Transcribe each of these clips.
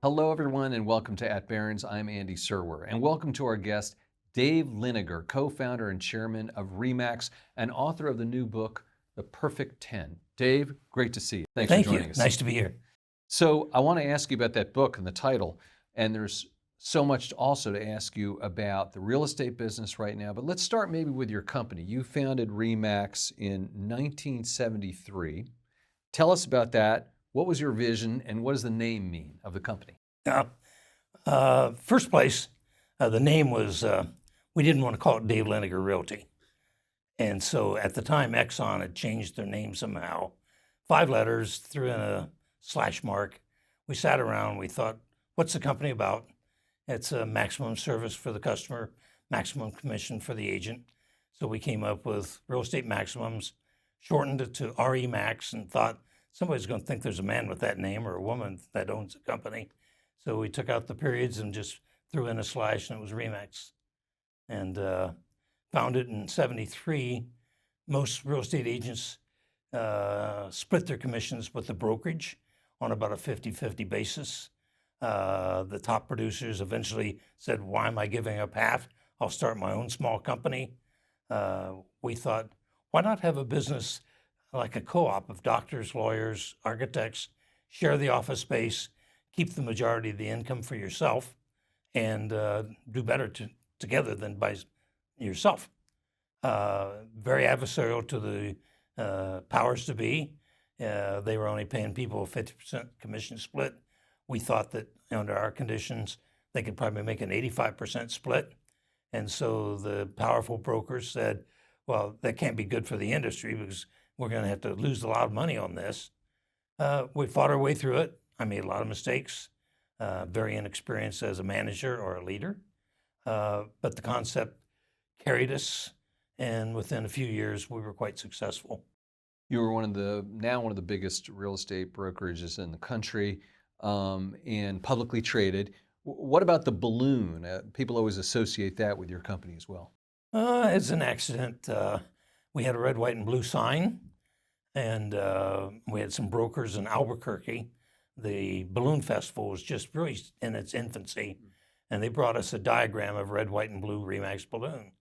Hello, everyone, and welcome to At Barrons. I'm Andy Serwer, and welcome to our guest, Dave Liniger, co-founder and chairman of RE/MAX and author of the new book, The Perfect 10. Dave, great to see you. Thanks for joining us. Nice to be here. So I want to ask you about that book and the title, and there's so much also to ask you about the real estate business right now, but let's start maybe with your company. You founded RE/MAX in 1973. Tell us about that. What was your vision, and what does the name mean of the company? First place, the name was, we didn't want to call it Dave Liniger Realty. And so at the time, Exxon had changed their name somehow. 5 letters, threw in a slash mark. We sat around, we thought, what's the company about? It's a maximum service for the customer, maximum commission for the agent. So we came up with Real Estate Maximums, shortened it to RE/MAX, and thought somebody's going to think there's a man with that name or a woman that owns the company. So we took out the periods and just threw in a slash, and it was RE/MAX. And founded in '73. Most real estate agents split their commissions with the brokerage on about a 50-50 basis. The top producers eventually said, why am I giving up half? I'll start my own small company. We thought, why not have a business like a co-op of doctors, lawyers, architects, share the office space, keep the majority of the income for yourself, and do better together than by yourself. Very adversarial to the powers to be. They were only paying people a 50% commission split. We thought that under our conditions, they could probably make an 85% split. And so the powerful brokers said, well, that can't be good for the industry because we're going to have to lose a lot of money on this. We fought our way through it. I made a lot of mistakes, very inexperienced as a manager or a leader. But the concept carried us, and within a few years, we were quite successful. You were one of the biggest real estate brokerages in the country, and publicly traded. What about the balloon? People always associate that with your company as well. It's an accident. We had a red, white, and blue sign, and we had some brokers in Albuquerque. The balloon festival was just really in its infancy, and they brought us a diagram of red, white, and blue RE/MAX balloon.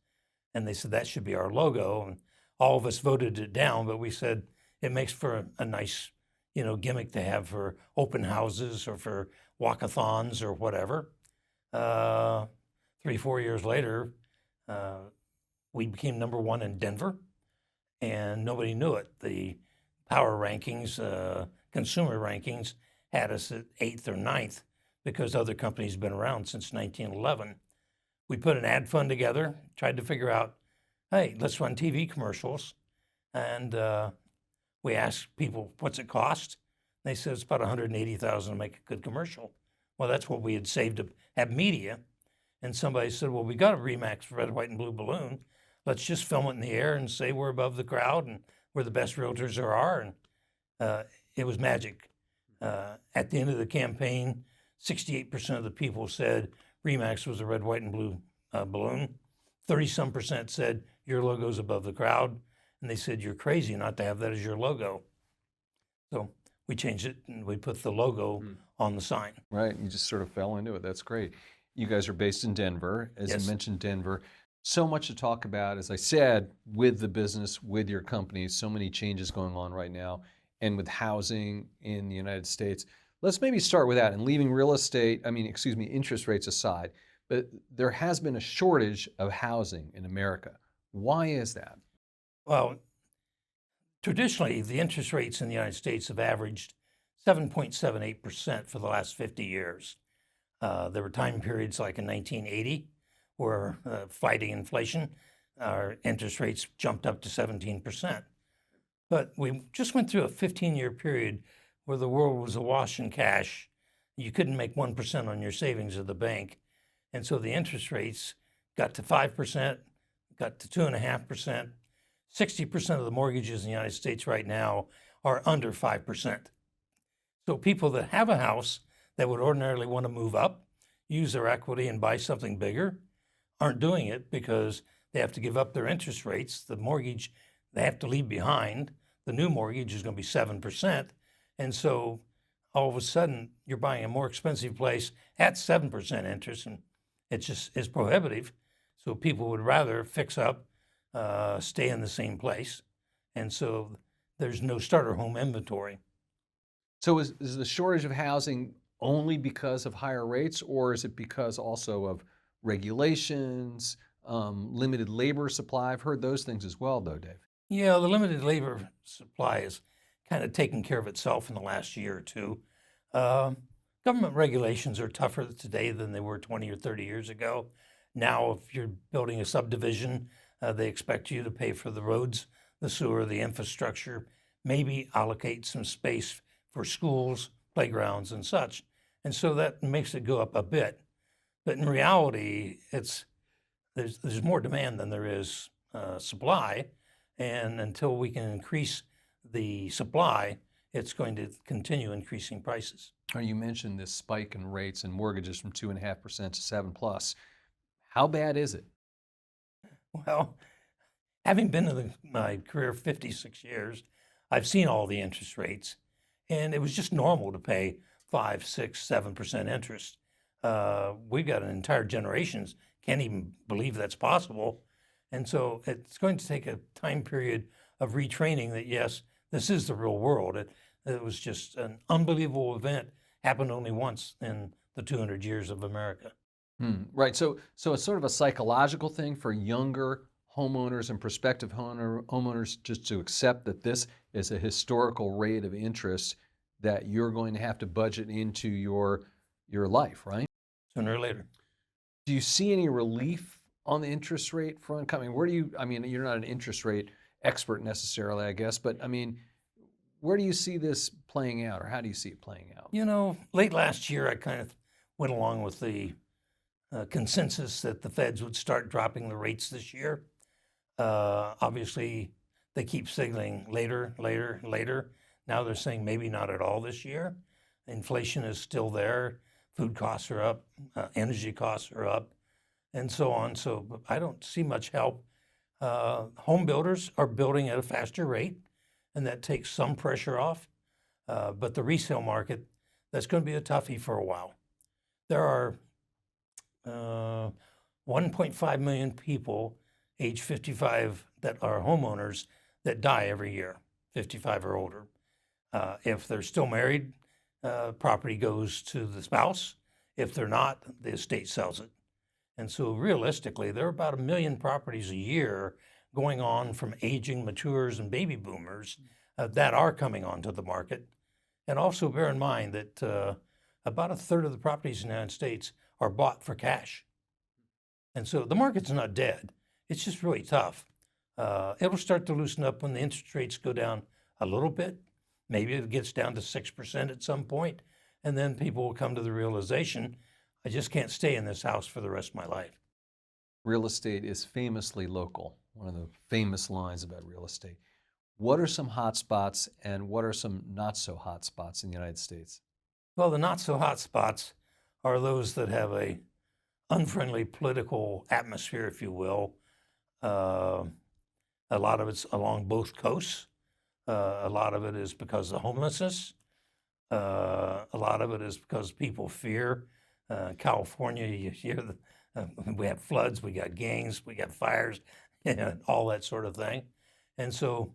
And they said that should be our logo, and all of us voted it down, but we said it makes for a nice, gimmick to have for open houses or for walkathons or whatever. 3-4 years later, we became #1 in Denver, and nobody knew it. The power rankings, consumer rankings, had us at 8th or 9th because other companies have been around since 1911. We put an ad fund together, tried to figure out, hey, let's run TV commercials. And we asked people, what's it cost? They said it's about $180,000 to make a good commercial. Well, that's what we had saved to have media. And somebody said, well, we got a RE/MAX red, white, and blue balloon. Let's just film it in the air and say we're above the crowd and we're the best realtors there are. And it was magic. At the end of the campaign, 68% of the people said RE/MAX was a red, white, and blue balloon. 30-some% said your logo's above the crowd. And they said, you're crazy not to have that as your logo. So we changed it and we put the logo on the sign. Right, you just sort of fell into it. That's great. You guys are based in Denver. As Yes. you mentioned, Denver. So much to talk about, as I said, with the business, with your company, so many changes going on right now, and with housing in the United States. Let's maybe start with that, and leaving interest rates aside, but there has been a shortage of housing in America. Why is that? Well, traditionally, the interest rates in the United States have averaged 7.78% for the last 50 years. There were time periods like in 1980 where fighting inflation, our interest rates jumped up to 17%. But we just went through a 15-year period where the world was awash in cash. You couldn't make 1% on your savings at the bank. And so the interest rates got to 5%, got to 2.5%. 60% of the mortgages in the United States right now are under 5%. So people that have a house that would ordinarily want to move up, use their equity and buy something bigger, aren't doing it because they have to give up their interest rates. The mortgage they have to leave behind, the new mortgage is going to be 7%. And so all of a sudden you're buying a more expensive place at 7% interest, and it's prohibitive. So people would rather fix up, stay in the same place, and so there's no starter home inventory. So is the shortage of housing only because of higher rates, or is it because also of regulations, limited labor supply? I've heard those things as well, though, Dave. Yeah, the limited labor supply is kind of taken care of itself in the last year or two. Uh, Government regulations are tougher today than they were 20 or 30 years ago. Now, if you're building a subdivision, they expect you to pay for the roads, the sewer, the infrastructure, maybe allocate some space for schools, playgrounds, and such. And so that makes it go up a bit. But in reality, there's more demand than there is supply. And until we can increase the supply, it's going to continue increasing prices. You mentioned this spike in rates and mortgages from 2.5% to 7+. How bad is it? Well, having been in my career 56 years, I've seen all the interest rates, and it was just normal to pay 5, 6, 7% interest. We've got an entire generations can't even believe that's possible. And so it's going to take a time period of retraining that, yes, this is the real world. It was just an unbelievable event, happened only once in the 200 years of America. Right. So it's sort of a psychological thing for younger homeowners and prospective homeowners just to accept that this is a historical rate of interest that you're going to have to budget into your life, right? Sooner or later. Do you see any relief on the interest rate front coming? You're not an interest rate expert necessarily, I guess, but I mean, where do you see this playing out, or how do you see it playing out? Late last year, I kind of went along with the consensus that the feds would start dropping the rates this year. Obviously, they keep signaling later, later, later. Now they're saying maybe not at all this year. Inflation is still there. Food costs are up. Energy costs are up, and so on. So I don't see much help. Home builders are building at a faster rate, and that takes some pressure off. But the resale market, that's going to be a toughie for a while. There are 1.5 million people age 55 that are homeowners that die every year, 55 or older. If they're still married, property goes to the spouse. If they're not, the estate sells it. And so realistically, there are about 1 million properties a year going on from aging matures and baby boomers that are coming onto the market. And also bear in mind that about a third of the properties in the United States are bought for cash. And so the market's not dead. It's just really tough. It'll start to loosen up when the interest rates go down a little bit. Maybe it gets down to 6% at some point, and then people will come to the realization, I just can't stay in this house for the rest of my life. Real estate is famously local, one of the famous lines about real estate. What are some hot spots and what are some not so hot spots in the United States? Well, the not so hot spots are those that have a unfriendly political atmosphere, if you will. A lot of it's along both coasts. A lot of it is because of homelessness. A lot of it is because people fear. California, you hear we have floods, we got gangs, we got fires, all that sort of thing. And so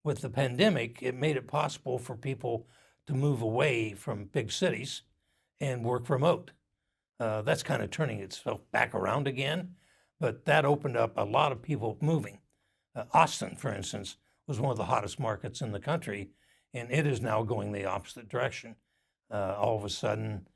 with the pandemic, it made it possible for people to move away from big cities and work remote. That's kind of turning itself back around again, but that opened up a lot of people moving. Austin, for instance, was one of the hottest markets in the country, and it is now going the opposite direction. All of a sudden,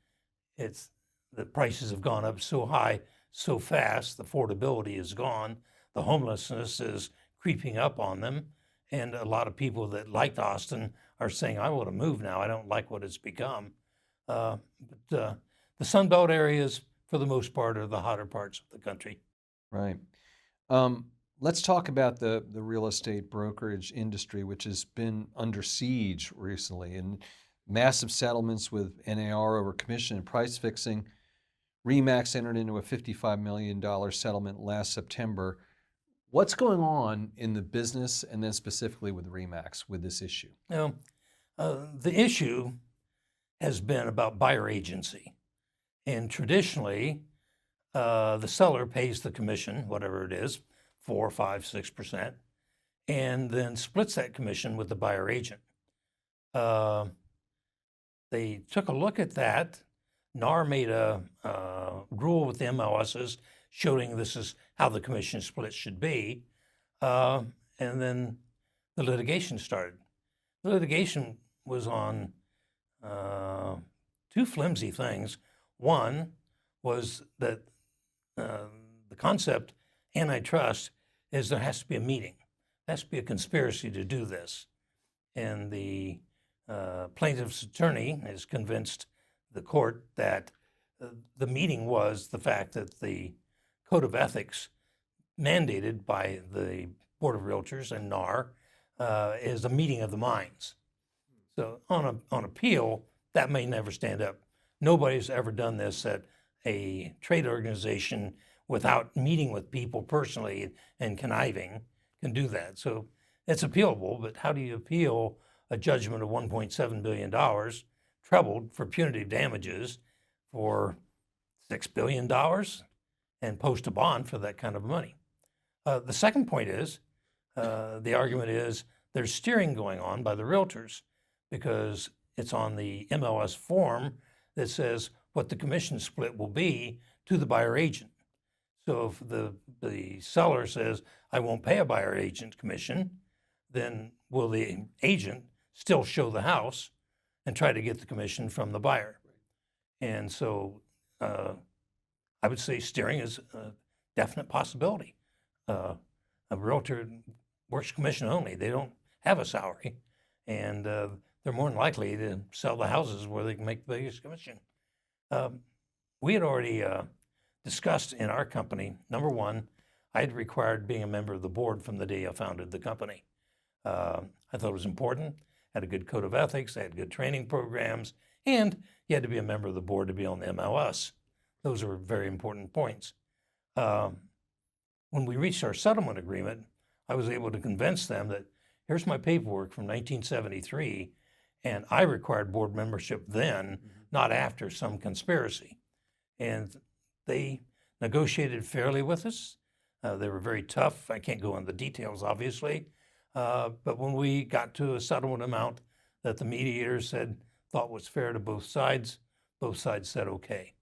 the prices have gone up so high, so fast, the affordability is gone, the homelessness is creeping up on them, and a lot of people that liked Austin are saying, I want to move now, I don't like what it's become. But the Sun Belt areas, for the most part, are the hotter parts of the country. Right. Let's talk about the real estate brokerage industry, which has been under siege recently, and massive settlements with NAR over commission and price fixing. RE/MAX entered into a $55 million settlement last September. What's going on in the business, and then specifically with RE/MAX with this issue? The issue has been about buyer agency. And traditionally, the seller pays the commission, whatever it is, 4, 5, 6%, and then splits that commission with the buyer agent. They took a look at that. NAR made a rule with the MLSs showing this is how the commission split should be. And then the litigation started. The litigation was on two flimsy things. One was that the concept antitrust is there has to be a meeting. There has to be a conspiracy to do this. And the plaintiff's attorney has convinced the court that the meeting was the fact that the code of ethics mandated by the Board of Realtors and NAR is a meeting of the minds. So on appeal, that may never stand up. Nobody's ever done this at a trade organization without meeting with people personally and conniving can do that. So it's appealable, but how do you appeal a judgment of $1.7 billion trebled for punitive damages for $6 billion and post a bond for that kind of money? The second point is, the argument is there's steering going on by the realtors because it's on the MLS form that says what the commission split will be to the buyer agent. So if the seller says, I won't pay a buyer agent commission, then will the agent still show the house and try to get the commission from the buyer? And so I would say steering is a definite possibility. A realtor works commission only. They don't have a salary. And they're more than likely to sell the houses where they can make the biggest commission. We had already discussed in our company, number one, I had required being a member of the board from the day I founded the company. I thought it was important, had a good code of ethics, I had good training programs, and you had to be a member of the board to be on the MLS. Those are very important points. When we reached our settlement agreement, I was able to convince them that here's my paperwork from 1973, and I required board membership then, not after some conspiracy. And they negotiated fairly with us. They were very tough. I can't go into the details, obviously. But when we got to a settlement amount that the mediators said thought was fair to both sides said okay.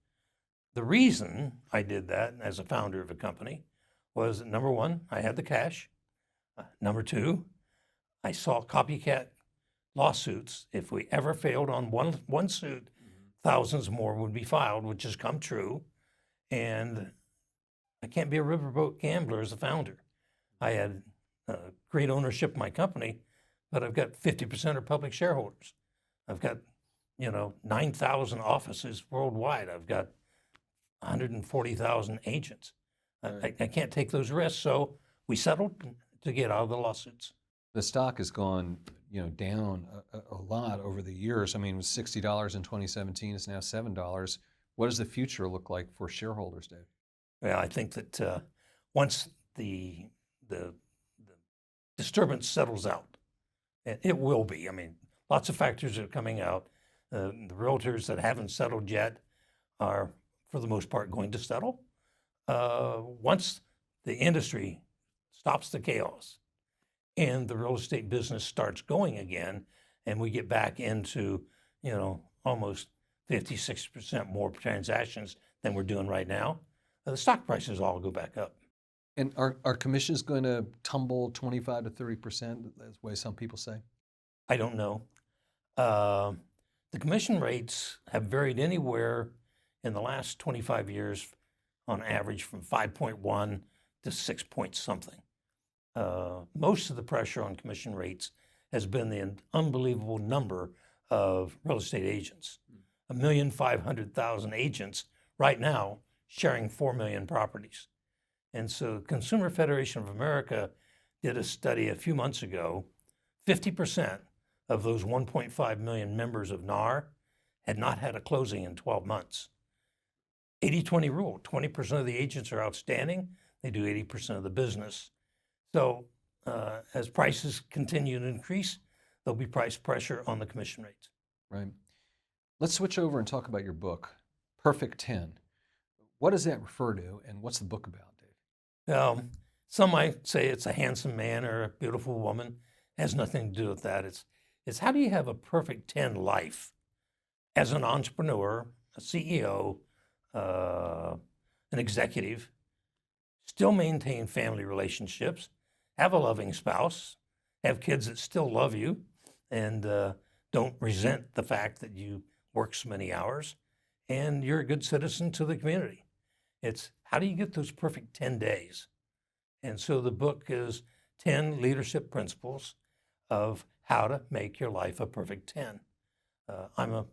The reason I did that as a founder of a company was that, number one, I had the cash. Number two, I saw copycat lawsuits. If we ever failed on one suit, thousands more would be filed, which has come true. And I can't be a riverboat gambler as a founder. I had great ownership of my company, but I've got 50% of public shareholders. I've got 9,000 offices worldwide. I've got 140,000 agents. I can't take those risks, so we settled to get out of the lawsuits. The stock has gone, down a lot over the years. I mean, it was $60 in 2017. It's now $7. What does the future look like for shareholders, Dave? Well, I think that once the disturbance settles out, and it will be. I mean, lots of factors are coming out. The realtors that haven't settled yet are, for the most part, going to settle. Once the industry stops the chaos and the real estate business starts going again, and we get back into, almost 50, 60% more transactions than we're doing right now, the stock prices all go back up. And are commissions going to tumble 25 to 30%, that's the way some people say? I don't know. The commission rates have varied anywhere in the last 25 years on average from 5.1 to 6 point something. Most of the pressure on commission rates has been the unbelievable number of real estate agents. 1,500,000 agents right now sharing 4 million properties. And so Consumer Federation of America did a study a few months ago. 50% of those 1.5 million members of NAR had not had a closing in 12 months. 80-20 rule, 20% of the agents are outstanding, they do 80% of the business. So as prices continue to increase, there'll be price pressure on the commission rates. Right. Let's switch over and talk about your book, Perfect 10. What does that refer to, and what's the book about, Dave? Some might say it's a handsome man or a beautiful woman. It has nothing to do with that. It's how do you have a perfect 10 life as an entrepreneur, a CEO, an executive, still maintain family relationships, have a loving spouse, have kids that still love you and don't resent the fact that you work so many hours, and you're a good citizen to the community. It's how do you get those perfect 10 days? And so the book is 10 leadership principles of how to make your life a perfect 10. I'm a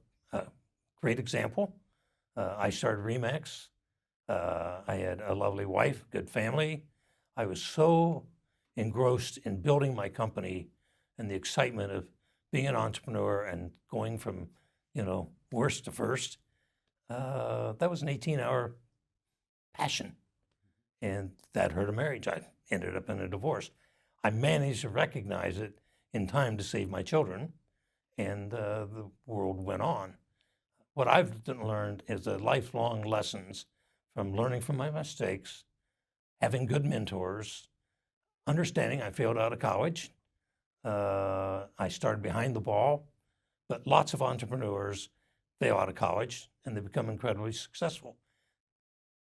great example. I started Remax. I had a lovely wife, good family. I was so engrossed in building my company and the excitement of being an entrepreneur and going from, worst to first. That was an 18-hour passion. And that hurt a marriage. I ended up in a divorce. I managed to recognize it in time to save my children, and the world went on. What I've learned is the lifelong lessons from learning from my mistakes, having good mentors, understanding I failed out of college. I started behind the ball, but lots of entrepreneurs fail out of college and they become incredibly successful.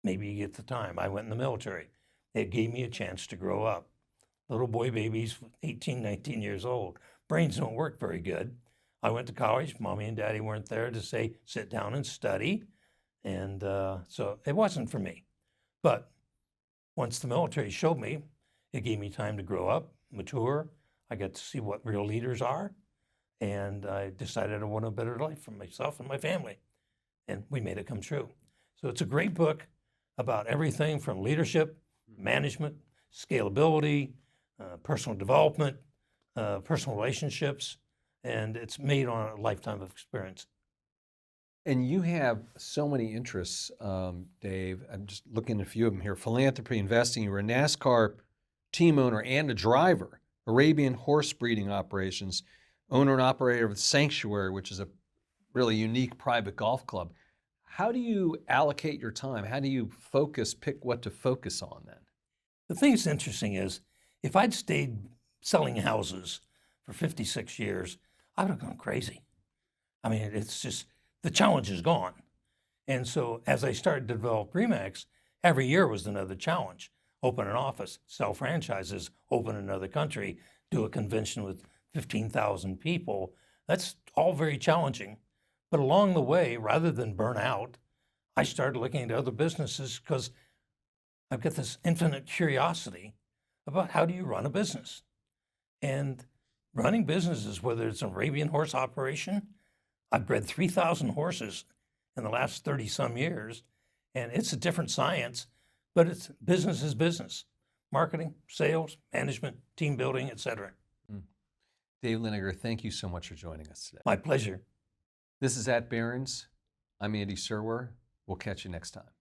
Maybe you get the time. I went in the military. It gave me a chance to grow up. Little boy babies, 18, 19 years old. Brains don't work very good. I went to college. Mommy and daddy weren't there to say, sit down and study. And so it wasn't for me. But once the military showed me, it gave me time to grow up, mature. I got to see what real leaders are. And I decided I want a better life for myself and my family. And we made it come true. So it's a great book about everything from leadership, management, scalability, personal development, personal relationships, and it's made on a lifetime of experience. And you have so many interests, Dave. I'm just looking at a few of them here. Philanthropy, investing. You were a NASCAR team owner and a driver. Arabian horse breeding operations. Owner and operator of the Sanctuary, which is a really unique private golf club. How do you allocate your time? How do you pick what to focus on then? The thing that's interesting is if I'd stayed selling houses for 56 years, I would have gone crazy. I mean, it's just, the challenge is gone. And so as I started to develop Remax, every year was another challenge. Open an office, sell franchises, open another country, do a convention with 15,000 people. That's all very challenging. But along the way, rather than burn out, I started looking at other businesses because I've got this infinite curiosity about how do you run a business. And running businesses, whether it's an Arabian horse operation, I've bred 3,000 horses in the last 30 some years, and it's a different science, but it's business is business. Marketing, sales, management, team building, etc. Dave Liniger, thank you so much for joining us today. My pleasure. This is at Barrons. I'm Andy Serwer. We'll catch you next time.